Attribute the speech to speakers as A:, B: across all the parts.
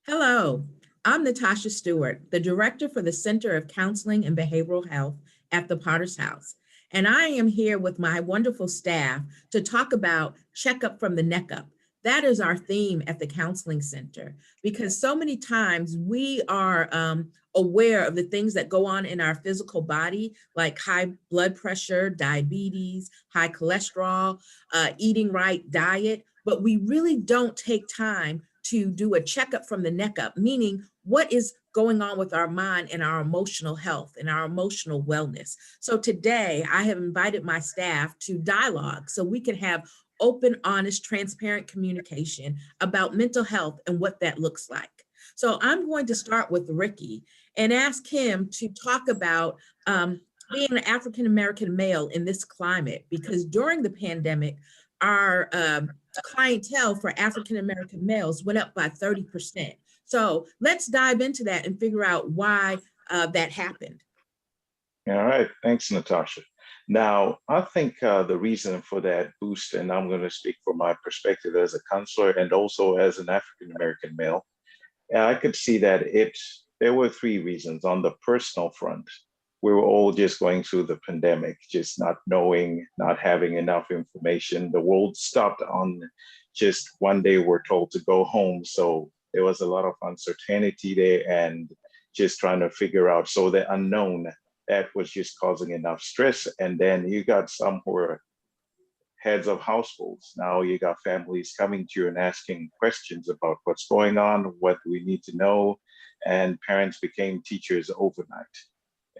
A: Hello, I'm Natasha Stewart, the Director for the Center of Counseling and Behavioral Health at the Potter's House. And I am here with my wonderful staff to talk about checkup from the neck up. That is our theme at the Counseling Center, because so many times we are aware of the things that go on in our physical body, like high blood pressure, diabetes, high cholesterol, eating right, diet, but we really don't take time to do a checkup from the neck up, meaning what is going on with our mind and our emotional health and our emotional wellness. So today I have invited my staff to dialogue so we can have open, honest, transparent communication about mental health and what that looks like. So I'm going to start with Ricky and ask him to talk about being an African-American male in this climate, because during the pandemic, our clientele for African-American males went up by 30%. So let's dive into that and figure out why that happened.
B: All right, thanks, Natasha. Now, I think the reason for that boost, and I'm going to speak from my perspective as a counselor and also as an African-American male, I could see that there were three reasons. On the personal front, we were all just going through the pandemic, just not knowing, not having enough information. The world stopped on just one day we're told to go home. So there was a lot of uncertainty there and just trying to figure out. So the unknown, that was just causing enough stress. And then you got some who were heads of households. Now you got families coming to you and asking questions about what's going on, what we need to know. And parents became teachers overnight.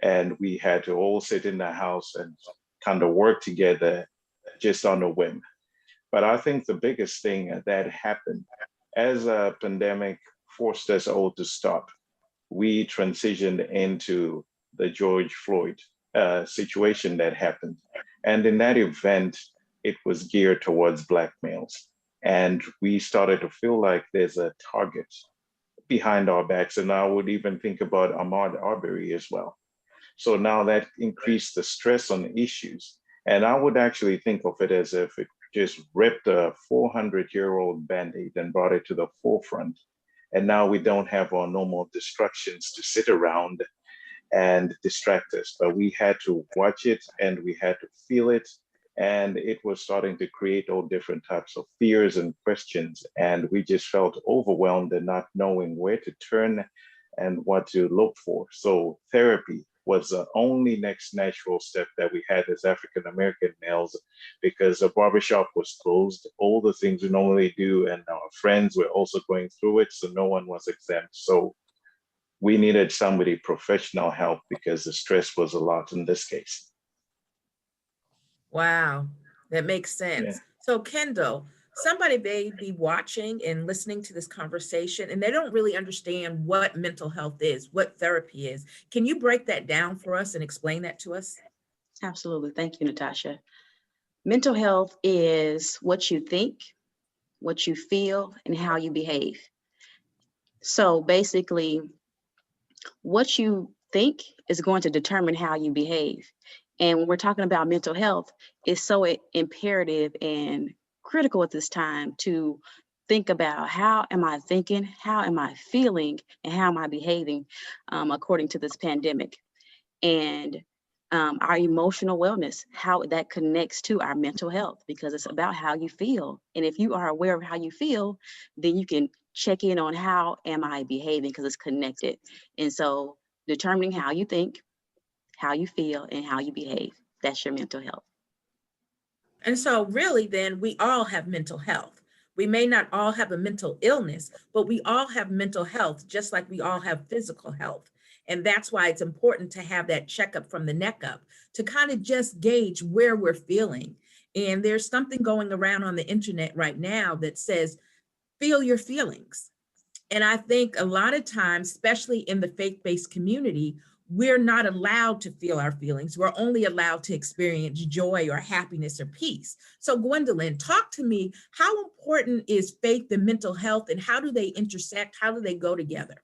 B: And we had to all sit in the house and kind of work together just on a whim. But I think the biggest thing that happened as a pandemic forced us all to stop, we transitioned into the George Floyd situation that happened. And in that event, it was geared towards Black males. And we started to feel like there's a target behind our backs. And I would even think about Ahmaud Arbery as well. So now that increased the stress on issues. And I would actually think of it as if it just ripped a 400-year-old Band-Aid and brought it to the forefront. And now we don't have our normal distractions to sit around and distract us, but we had to watch it and we had to feel it. And it was starting to create all different types of fears and questions. And we just felt overwhelmed and not knowing where to turn and what to look for. So therapy was the only next natural step that we had as African-American males, because the barbershop was closed, all the things we normally do, and our friends were also going through it, so no one was exempt. So we needed somebody professional help because the stress was a lot in this case.
A: Wow, that makes
B: Yeah.
A: sense. So Kendall, somebody may be watching and listening to this conversation and they don't really understand what mental health is, what therapy is. Can you break that down for us and explain that to us?
C: Absolutely. Thank you, Natasha. Mental health is what you think, what you feel, and how you behave. So basically, what you think is going to determine how you behave. And when we're talking about mental health, it's so imperative and critical at this time to think about how am I thinking, how am I feeling, and how am I behaving according to this pandemic. And our emotional wellness, how that connects to our mental health, because it's about how you feel. And if you are aware of how you feel, then you can check in on how am I behaving, because it's connected. And so determining how you think, how you feel, and how you behave, that's your mental health.
A: And so really then we all have mental health. We may not all have a mental illness, but we all have mental health, just like we all have physical health. And that's why it's important to have that checkup from the neck up to kind of just gauge where we're feeling. And there's something going around on the internet right now that says, feel your feelings. And I think a lot of times, especially in the faith-based community, we're not allowed to feel our feelings. We're only allowed to experience joy or happiness or peace. So Gwendolyn, talk to me, how important is faith and mental health, and how do they intersect? How do they go together?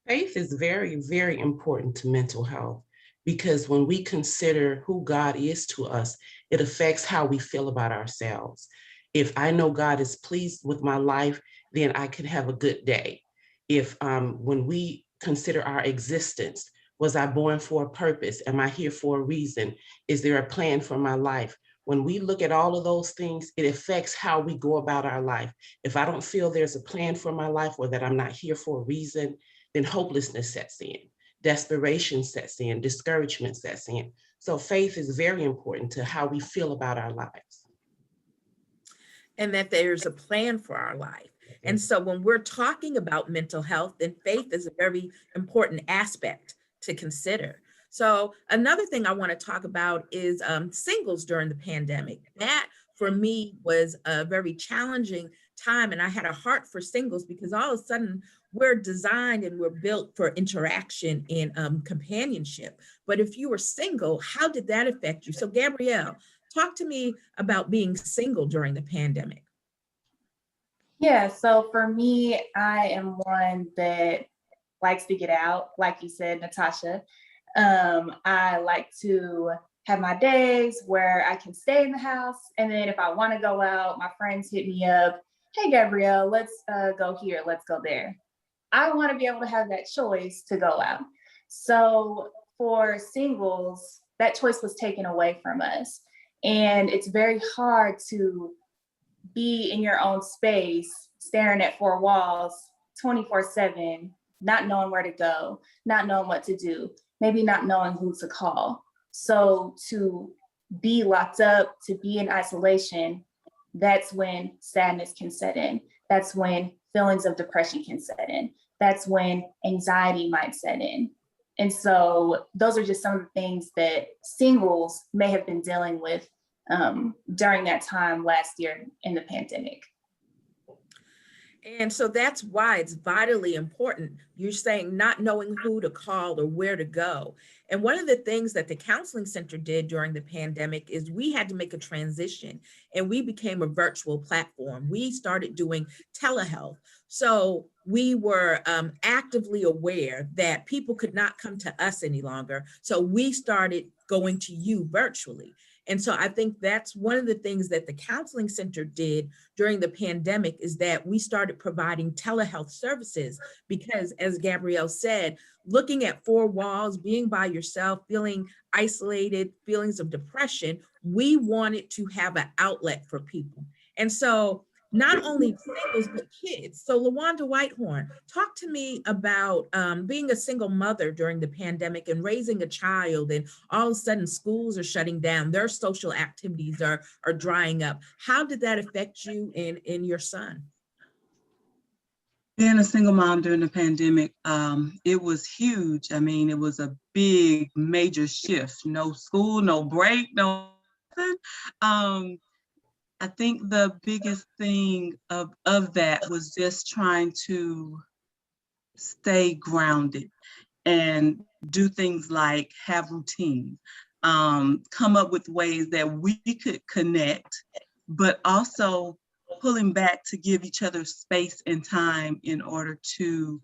D: Faith is very, very important to mental health, because when we consider who God is to us, it affects how we feel about ourselves. If I know God is pleased with my life, then I can have a good day. if when we consider our existence, was I born for a purpose? Am I here for a reason? Is there a plan for my life? When we look at all of those things, it affects how we go about our life. If I don't feel there's a plan for my life, or that I'm not here for a reason, then hopelessness sets in, desperation sets in, discouragement sets in. So faith is very important to how we feel about our lives.
A: And that there's a plan for our life. And so when we're talking about mental health, then faith is a very important aspect to consider. So another thing I want to talk about is singles during the pandemic. That for me was a very challenging time. And I had a heart for singles because all of a sudden we're designed and we're built for interaction and companionship. But if you were single, how did that affect you? So Gabrielle, talk to me about being single during the pandemic.
E: Yeah, so for me, I am one that likes to get out, like you said, Natasha. I like to have my days where I can stay in the house. And then if I want to go out, my friends hit me up. Hey, Gabrielle, let's go here. Let's go there. I want to be able to have that choice to go out. So for singles, that choice was taken away from us. And it's very hard to be in your own space, staring at four walls 24/7, not knowing where to go, not knowing what to do, maybe not knowing who to call. So to be locked up, to be in isolation, that's when sadness can set in. That's when feelings of depression can set in. That's when anxiety might set in. And so those are just some of the things that singles may have been dealing with during that time last year in the pandemic.
A: And so that's why it's vitally important. You're saying not knowing who to call or where to go. And one of the things that the counseling center did during the pandemic is we had to make a transition and we became a virtual platform. We started doing telehealth. So we were actively aware that people could not come to us any longer. So we started going to you virtually. And so I think that's one of the things that the counseling center did during the pandemic is that we started providing telehealth services because, as Gabrielle said, looking at four walls, being by yourself, feeling isolated, feelings of depression, we wanted to have an outlet for people. And so not only singles, but kids. So LaWanda Whitehorn, talk to me about being a single mother during the pandemic and raising a child, and all of a sudden schools are shutting down, their social activities are drying up. How did that affect you and your son?
F: Being a single mom during the pandemic, it was huge. I mean, it was a big, major shift. No school, no break, no nothing. I think the biggest thing of that was just trying to stay grounded and do things like have routine, come up with ways that we could connect, but also pulling back to give each other space and time in order to,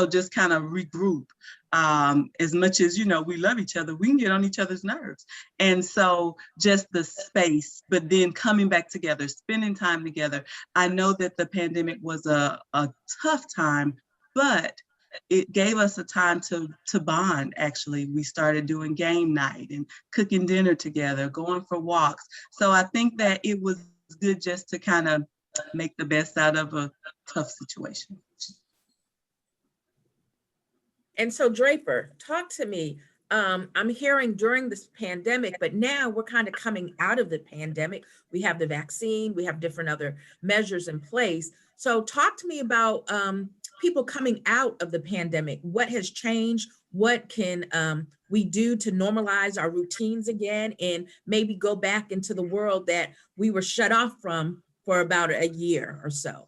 F: just kind of regroup. As much as, we love each other, we can get on each other's nerves. And so just the space, but then coming back together, spending time together. I know that the pandemic was a tough time, but it gave us a time to bond. Actually, we started doing game night and cooking dinner together, going for walks. So I think that it was good just to kind of make the best out of a tough situation.
A: And so Draper, talk to me. I'm hearing during this pandemic, but now we're kind of coming out of the pandemic. We have the vaccine, we have different other measures in place. So talk to me about people coming out of the pandemic. What has changed? What can we do to normalize our routines again and maybe go back into the world that we were shut off from for about a year or so?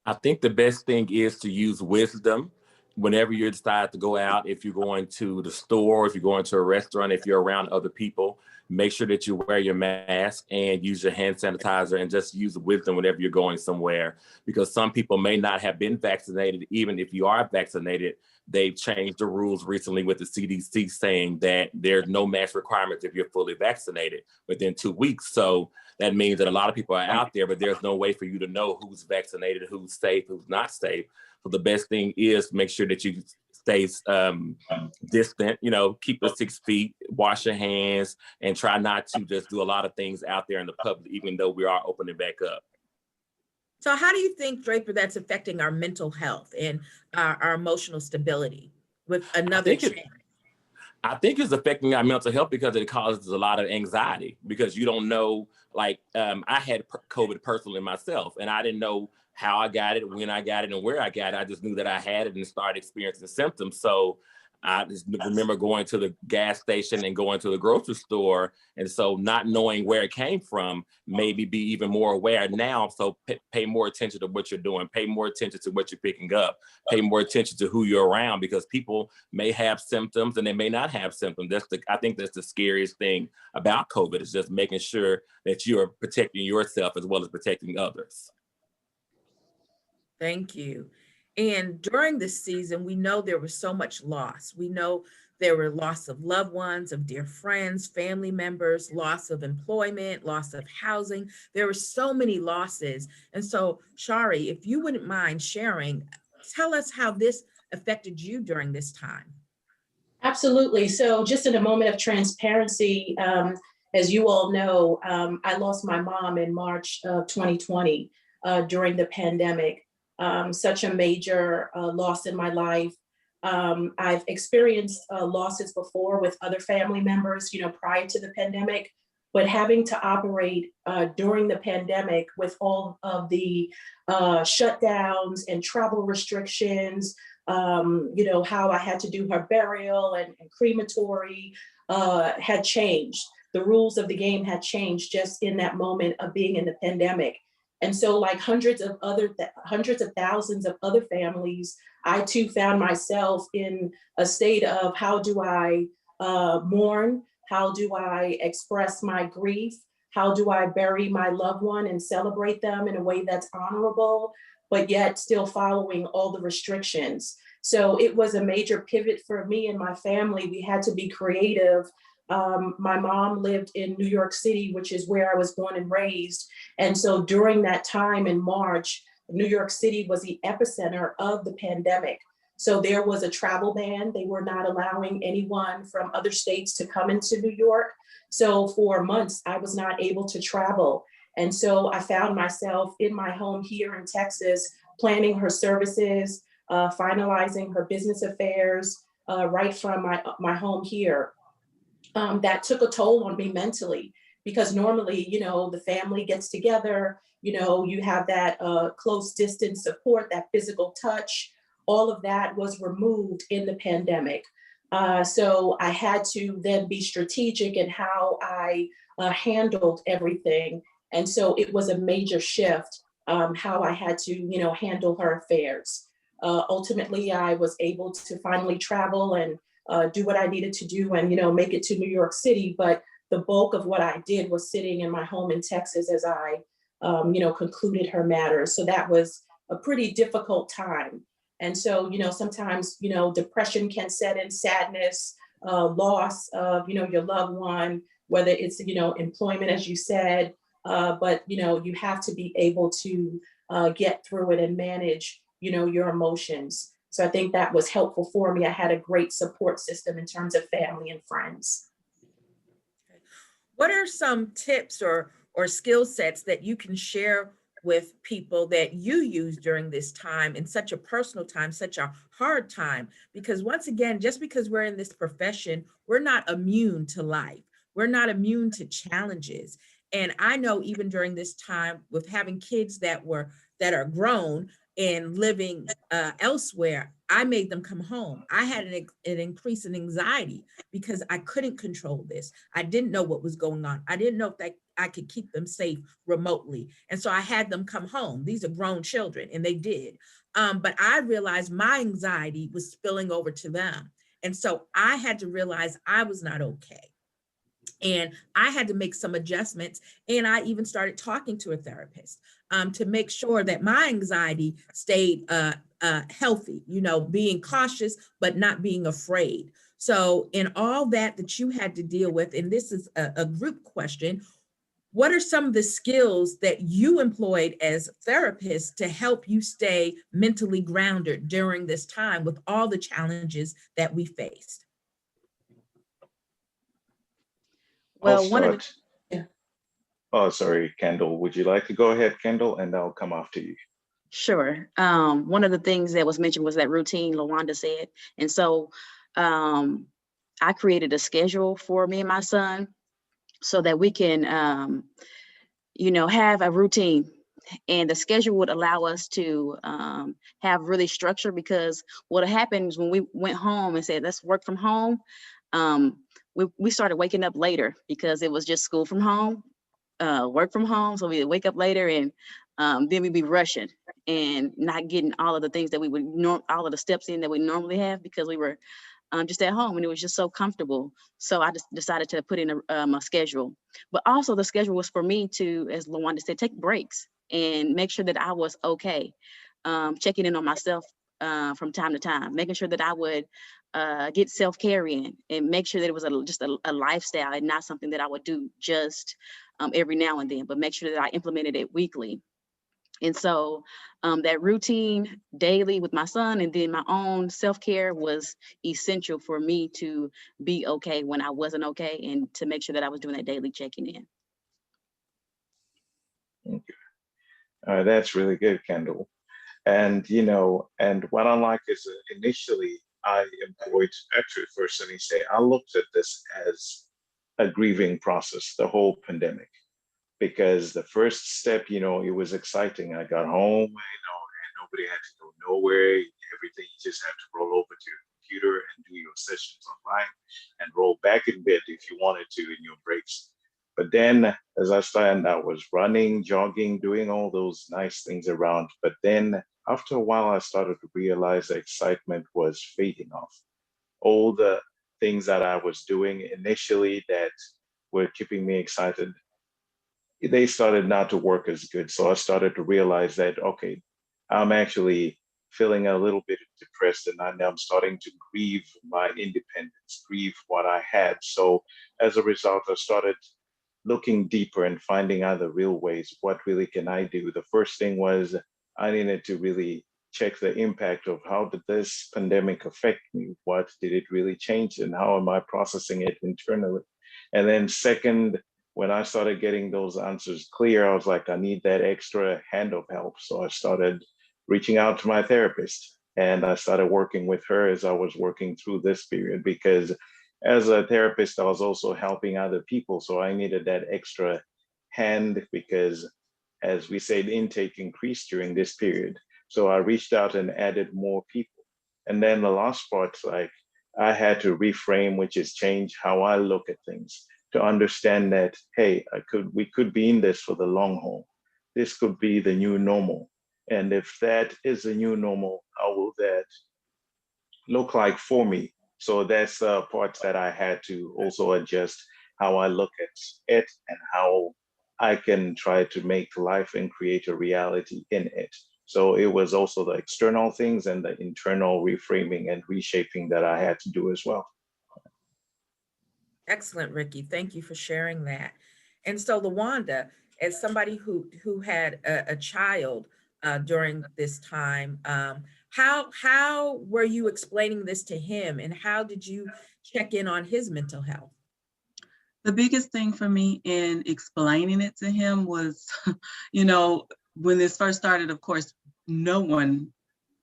G: I think the best thing is to use wisdom whenever you decide to go out. If you're going to the store, if you're going to a restaurant, if you're around other people, make sure that you wear your mask and use your hand sanitizer, and just use wisdom whenever you're going somewhere, because some people may not have been vaccinated. Even if you are vaccinated, they've changed the rules recently with the CDC saying that there's no mask requirements if you're fully vaccinated within 2 weeks. So that means that a lot of people are out there, but there's no way for you to know who's vaccinated, who's safe, who's not safe. So the best thing is make sure that you stay distant, keep the 6 feet, wash your hands, and try not to just do a lot of things out there in the public, even though we are opening back up.
A: So how do you think, Draper, that's affecting our mental health and our emotional stability with another change?
G: I think it's affecting our mental health because it causes a lot of anxiety, because you don't know, I had COVID personally myself, and I didn't know how I got it, when I got it, and where I got it. I just knew that I had it and started experiencing symptoms. So I just remember going to the gas station and going to the grocery store. And so not knowing where it came from made me be even more aware now. So pay more attention to what you're doing, pay more attention to what you're picking up, pay more attention to who you're around, because people may have symptoms and they may not have symptoms. I think that's the scariest thing about COVID, is just making sure that you're protecting yourself as well as protecting others.
A: Thank you. And during this season, we know there was so much loss. We know there were loss of loved ones, of dear friends, family members, loss of employment, loss of housing. There were so many losses. And so, Shari, if you wouldn't mind sharing, tell us how this affected you during this time.
H: Absolutely. So just in a moment of transparency, as you all know, I lost my mom in March of 2020 during the pandemic. Such a major loss in my life. I've experienced losses before with other family members, prior to the pandemic, but having to operate during the pandemic with all of the shutdowns and travel restrictions, how I had to do her burial and crematory had changed. The rules of the game had changed just in that moment of being in the pandemic. And so, like hundreds of thousands of other families, I too found myself in a state of, how do I mourn? How do I express my grief? How do I bury my loved one and celebrate them in a way that's honorable, but yet still following all the restrictions? So it was a major pivot for me and my family. We had to be creative. My mom lived in New York City, which is where I was born and raised. And so during that time in March, New York City was the epicenter of the pandemic. So there was a travel ban. They were not allowing anyone from other states to come into New York. So for months, I was not able to travel. And so I found myself in my home here in Texas, planning her services, finalizing her business affairs, right from my home here. That took a toll on me mentally, because normally, the family gets together, you have that close distance support, that physical touch. All of that was removed in the pandemic. So I had to then be strategic in how I handled everything. And so it was a major shift, how I had to, handle her affairs. Ultimately, I was able to finally travel and do what I needed to do and, make it to New York City. But the bulk of what I did was sitting in my home in Texas as I, concluded her matters. So that was a pretty difficult time. And so, sometimes, depression can set in, sadness, loss of, your loved one, whether it's, employment, as you said, but, you have to be able to get through it and manage, your emotions. So I think that was helpful for me. I had a great support system in terms of family and friends.
A: What are some tips or skill sets that you can share with people that you use during this time, in such a personal time, such a hard time? Because once again, just because we're in this profession, we're not immune to life. We're not immune to challenges. And I know even during this time, with having kids that are grown and living elsewhere, I made them come home. I had an increase in anxiety because I couldn't control this. I didn't know what was going on. I didn't know if I could keep them safe remotely. And so I had them come home. These are grown children, and they did. But I realized my anxiety was spilling over to them. And so I had to realize I was not okay. And I had to make some adjustments. And I even started talking to a therapist to make sure that my anxiety stayed healthy, being cautious, but not being afraid. So in all that you had to deal with, and this is a group question, what are some of the skills that you employed as therapists to help you stay mentally grounded during this time with all the challenges that we faced?
B: I'll
C: Well, one of the,
B: start. Oh, sorry, Kendall. Would you like to go ahead, Kendall, and I'll come after you?
C: sure. One of the things that was mentioned was that routine, LaWanda said. And so I created a schedule for me and my son so that we can, have a routine. And the schedule would allow us to have really structure, because what happens when we went home and said, let's work from home, we started waking up later because it was just school from home, work from home. So we'd wake up later, and then we'd be rushing and not getting all of the things that we would, all of the steps in that we normally have, because we were just at home and it was just so comfortable. So I just decided to put in a schedule. But also the schedule was for me to, as LaWanda said, take breaks and make sure that I was okay. Checking in on myself from time to time, making sure that I would get self-care in, and make sure that it was just a lifestyle and not something that I would do just every now and then, but make sure that I implemented it weekly. And so that routine daily with my son and then my own self-care was essential for me to be okay when I wasn't okay, and to make sure that I was doing that daily checking in.
B: Thank you. That's really good, Kendall. And, and what I like is initially I employed, actually, first let me say, I looked at this as a grieving process, the whole pandemic, because the first step, it was exciting. I got home, and nobody had to go nowhere. Everything, you just have to roll over to your computer and do your sessions online and roll back in bed if you wanted to in your breaks. But then as I started, I was running, jogging, doing all those nice things around. But then after a while, I started to realize the excitement was fading off. All the things that I was doing initially that were keeping me excited, they started not to work as good. So I started to realize that, okay, I'm actually feeling a little bit depressed, and I'm starting to grieve my independence, grieve what I had. So as a result, I started looking deeper and finding out the real ways. What really can I do? The first thing was I needed to really check the impact of how did this pandemic affect me? What did it really change, and how am I processing it internally? And then second, when I started getting those answers clear, I was like, I need that extra hand of help. So I started reaching out to my therapist, and I started working with her as I was working through this period, because as a therapist, I was also helping other people. So I needed that extra hand, because as we said, intake increased during this period. So I reached out and added more people. And then the last part, like, I had to reframe, which is change how I look at things, to understand that, hey, we could be in this for the long haul. This could be the new normal. And if that is the new normal, how will that look like for me? So that's the part that I had to also adjust how I look at it and how I can try to make life and create a reality in it. So it was also the external things and the internal reframing and reshaping that I had to do as well.
A: Excellent, Ricky. Thank you for sharing that. And so, LaWanda, as somebody who had a child during this time, how were you explaining this to him, and how did you check in on his mental health?
F: The biggest thing for me in explaining it to him was, when this first started, of course, no one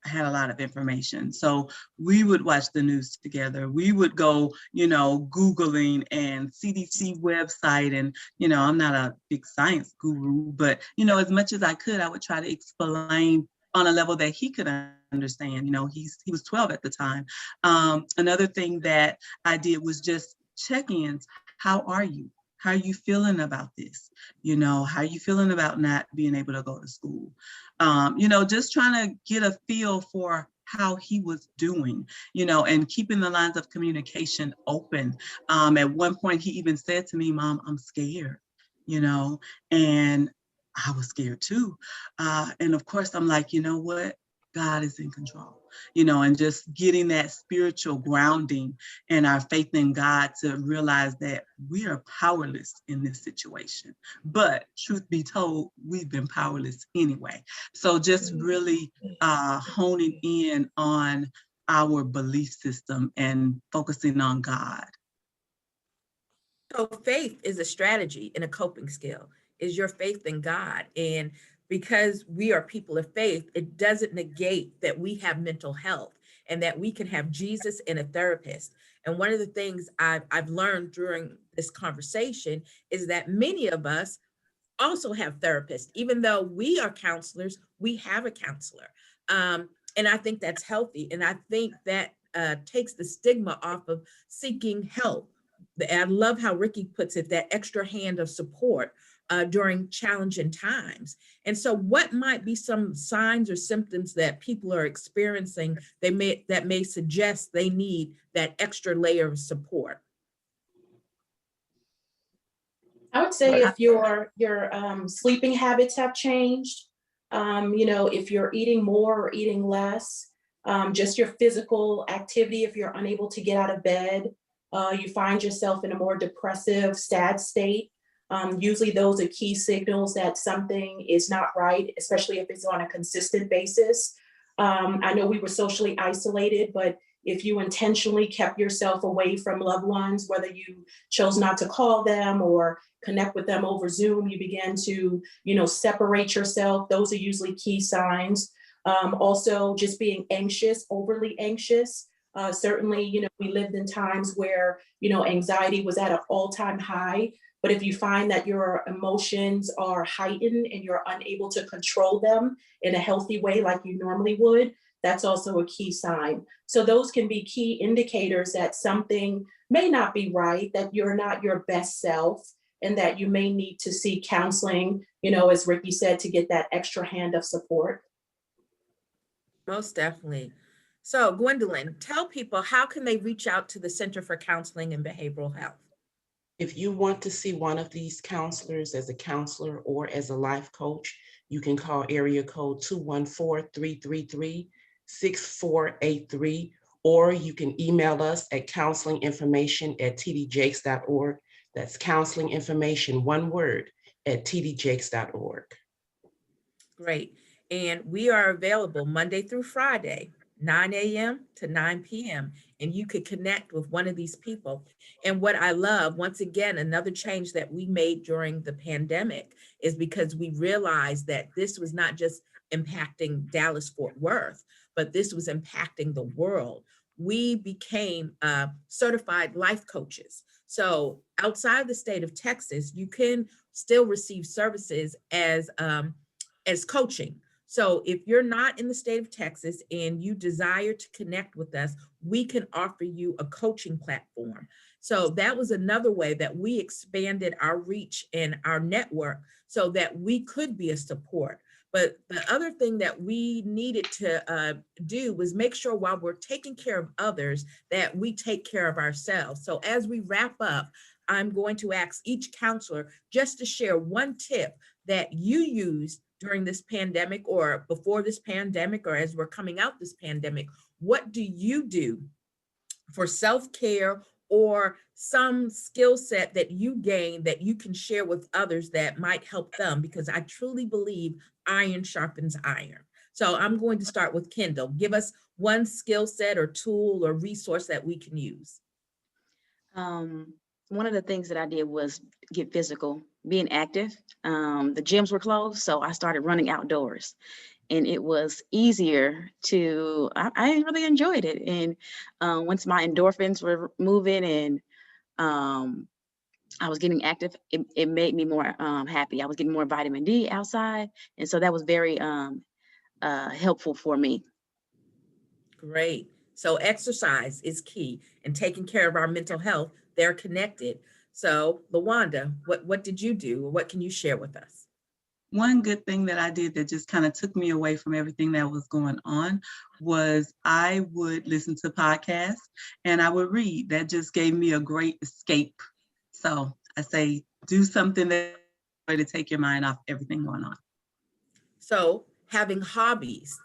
F: had a lot of information. So we would watch the news together. We would go, Googling and CDC website. And, I'm not a big science guru, but, as much as I could, I would try to explain on a level that he could understand. He was 12 at the time. Another thing that I did was just check-ins. How are you? How are you feeling about this? How are you feeling about not being able to go to school? Just trying to get a feel for how he was doing, and keeping the lines of communication open. At one point, he even said to me, "Mom, I'm scared," and I was scared too. And of course, I'm like, you know what? God is in control, and just getting that spiritual grounding and our faith in God to realize that we are powerless in this situation. But truth be told, we've been powerless anyway. So just really honing in on our belief system and focusing on God.
A: So faith is a strategy and a coping skill. Is your faith in God. And because we are people of faith, it doesn't negate that we have mental health and that we can have Jesus and a therapist. And one of the things I've learned during this conversation is that many of us also have therapists. Even though we are counselors, we have a counselor. And I think that's healthy. And I think that takes the stigma off of seeking help. I love how Ricky puts it, that extra hand of support during challenging times. And so what might be some signs or symptoms that people are experiencing that may suggest they need that extra layer of support?
H: I would say if your sleeping habits have changed, if you're eating more or eating less, just your physical activity, if you're unable to get out of bed, you find yourself in a more depressive, sad state. Usually those are key signals that something is not right, especially if it's on a consistent basis. I know we were socially isolated, but if you intentionally kept yourself away from loved ones, whether you chose not to call them or connect with them over Zoom, you began to, separate yourself. Those are usually key signs. Also, just being anxious, overly anxious. Certainly, we lived in times where, anxiety was at an all-time high. But if you find that your emotions are heightened and you're unable to control them in a healthy way like you normally would, that's also a key sign. So those can be key indicators that something may not be right, that you're not your best self, and that you may need to seek counseling, as Ricky said, to get that extra hand of support.
A: Most definitely. So Gwendolyn, tell people, how can they reach out to the Center for Counseling and Behavioral Health?
D: If you want to see one of these counselors as a counselor or as a life coach, you can call area code 214-333-6483, or you can email us at counselinginformation@tdjakes.org. That's counseling information, one word, at tdjakes.org.
A: Great. And we are available Monday through Friday, 9 a.m. to 9 p.m. And you could connect with one of these people. And what I love, once again, another change that we made during the pandemic is because we realized that this was not just impacting Dallas-Fort Worth, but this was impacting the world. We became certified life coaches. So outside the state of Texas, you can still receive services as coaching. So if you're not in the state of Texas and you desire to connect with us, we can offer you a coaching platform. So that was another way that we expanded our reach and our network so that we could be a support. But the other thing that we needed to do was make sure while we're taking care of others, that we take care of ourselves. So as we wrap up, I'm going to ask each counselor just to share one tip that you used during this pandemic or before this pandemic, or as we're coming out this pandemic. What do you do for self-care or some skill set that you gain that you can share with others that might help them? Because I truly believe iron sharpens iron. So I'm going to start with Kendall. Give us one skill set or tool or resource that we can use.
C: One of the things that I did was get physical, being active. The gyms were closed, so I started running outdoors, and it was easier to, I really enjoyed it. And once my endorphins were moving and I was getting active, it made me more happy. I was getting more vitamin D outside. And so that was very helpful for me.
A: Great. So exercise is key, and taking care of our mental health, they're connected. So LaWanda, what did you do? What can you share with us?
F: One good thing that I did that just kind of took me away from everything that was going on was I would listen to podcasts and I would read. That just gave me a great escape. So I say, do something that to take your mind off everything going on.
A: So having hobbies,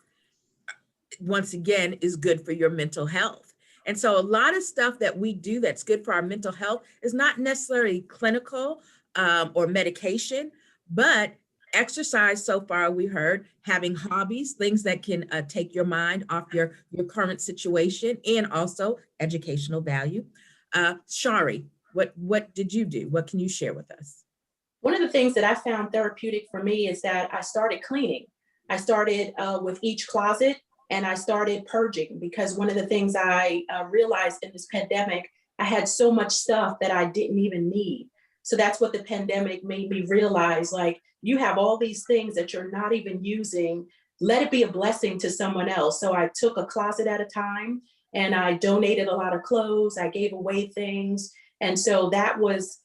A: once again, is good for your mental health. And so a lot of stuff that we do that's good for our mental health is not necessarily clinical or medication, but exercise. So far, we heard having hobbies, things that can take your mind off your current situation, and also educational value. Shari, what did you do? What can you share with us?
H: One of the things that I found therapeutic for me is that I started cleaning. I started with each closet, and I started purging, because one of the things I realized in this pandemic, I had so much stuff that I didn't even need. So that's what the pandemic made me realize, like, you have all these things that you're not even using. Let it be a blessing to someone else. So I took a closet at a time, and I donated a lot of clothes. I gave away things. And so that was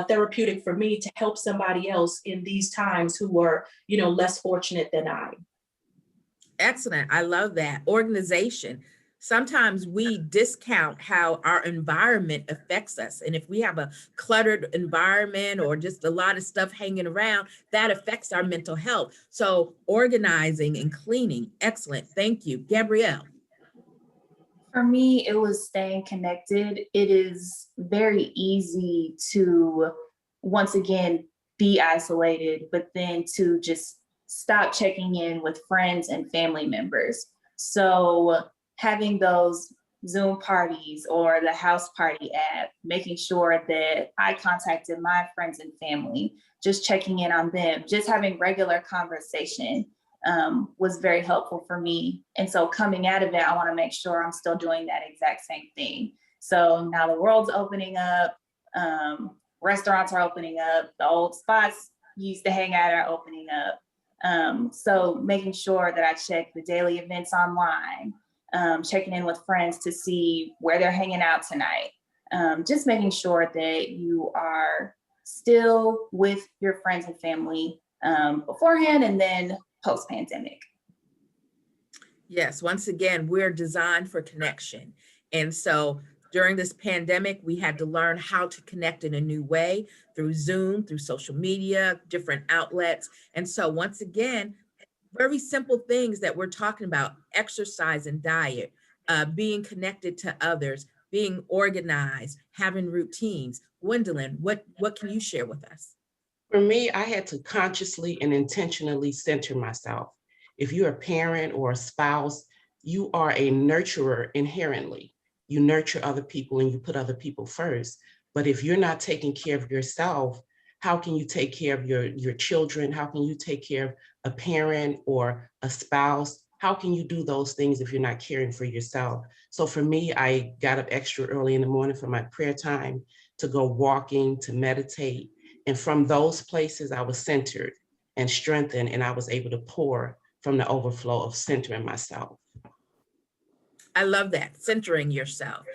H: therapeutic for me to help somebody else in these times who were, less fortunate than I.
A: Excellent. I love that. Organization. Sometimes we discount how our environment affects us. And if we have a cluttered environment or just a lot of stuff hanging around, that affects our mental health. So organizing and cleaning. Excellent. Thank you. Gabrielle.
E: For me, it was staying connected. It is very easy to, once again, be isolated, but then to just stop checking in with friends and family members. So having those Zoom parties or the house party app, making sure that I contacted my friends and family, just checking in on them, just having regular conversation was very helpful for me. And so coming out of it, I want to make sure I'm still doing that exact same thing. So now the world's opening up, restaurants are opening up, the old spots you used to hang out are opening up. So making sure that I check the daily events online, checking in with friends to see where they're hanging out tonight. Just making sure that you are still with your friends and family beforehand and then post-pandemic.
A: Yes, once again, we're designed for connection. And so during this pandemic, we had to learn how to connect in a new way through Zoom, through social media, different outlets. And so once again, very simple things that we're talking about: exercise and diet, being connected to others, being organized, having routines. Gwendolyn, what can you share with us?
D: For me, I had to consciously and intentionally center myself. If you're a parent or a spouse, you are a nurturer inherently. You nurture other people and you put other people first. But if you're not taking care of yourself, how can you take care of your children? How can you take care of a parent or a spouse? How can you do those things if you're not caring for yourself? So for me, I got up extra early in the morning for my prayer time, to go walking, to meditate. And from those places, I was centered and strengthened, and I was able to pour from the overflow of centering myself.
A: I love that, centering yourself.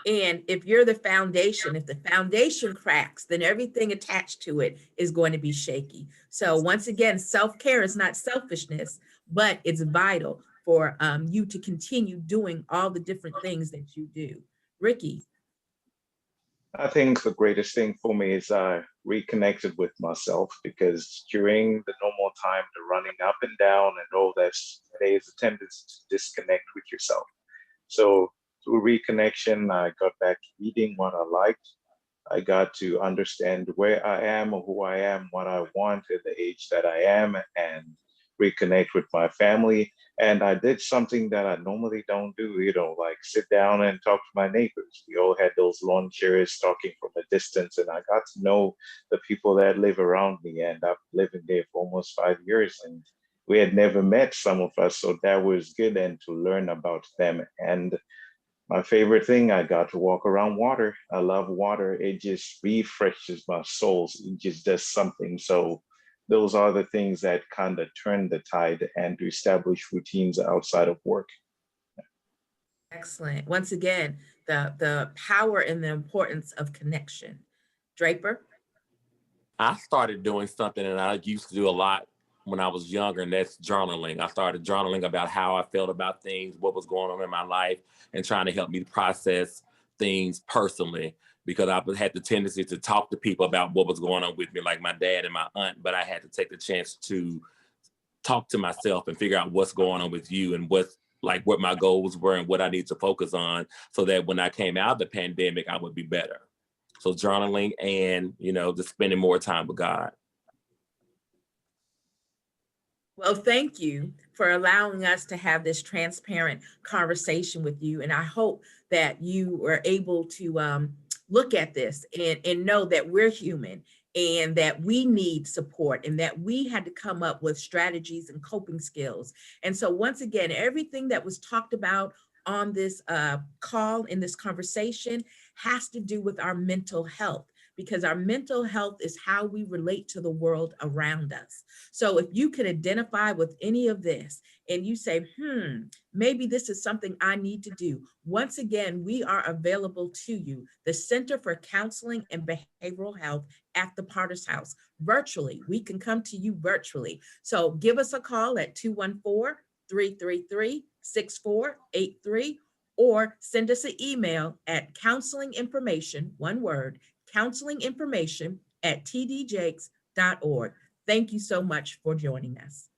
A: And if you're the foundation, if the foundation cracks, then everything attached to it is going to be shaky. So once again, self-care is not selfishness, but it's vital for you to continue doing all the different things that you do. Ricky.
B: I think the greatest thing for me is I reconnected with myself, because during the normal time, the running up and down and all that, there is a tendency to disconnect with yourself. So through reconnection, I got back to eating what I liked. I got to understand where I am or who I am, what I want at the age that I am, and reconnect with my family. And I did something that I normally don't do, like sit down and talk to my neighbors. We all had those lawn chairs talking from a distance, and I got to know the people that live around me. And I've lived in there for almost 5 years, and we had never met, some of us. So that was good, and to learn about them. And my favorite thing, I got to walk around water. I love water. It just refreshes my soul. It just does something. So those are the things that kind of turn the tide and to establish routines outside of work.
A: Excellent. Once again, the power and the importance of connection. Draper?
G: I started doing something that I used to do a lot when I was younger, and that's journaling. I started journaling about how I felt about things, what was going on in my life, and trying to help me process things personally, because I had the tendency to talk to people about what was going on with me, like my dad and my aunt, but I had to take the chance to talk to myself and figure out what's going on with you and what my goals were and what I need to focus on, so that when I came out of the pandemic, I would be better. So journaling and, just spending more time with God.
A: Well, thank you for allowing us to have this transparent conversation with you. And I hope that you were able to look at this and know that we're human and that we need support and that we had to come up with strategies and coping skills. And so once again, everything that was talked about on this call, in this conversation, has to do with our mental health, because our mental health is how we relate to the world around us. So if you can identify with any of this and you say, maybe this is something I need to do, once again, we are available to you, the Center for Counseling and Behavioral Health at the Potter's House, virtually. We can come to you virtually. So give us a call at 214-333-6483, or send us an email at counselinginformation, one word, counselinginformation@tdjakes.org. Thank you so much for joining us.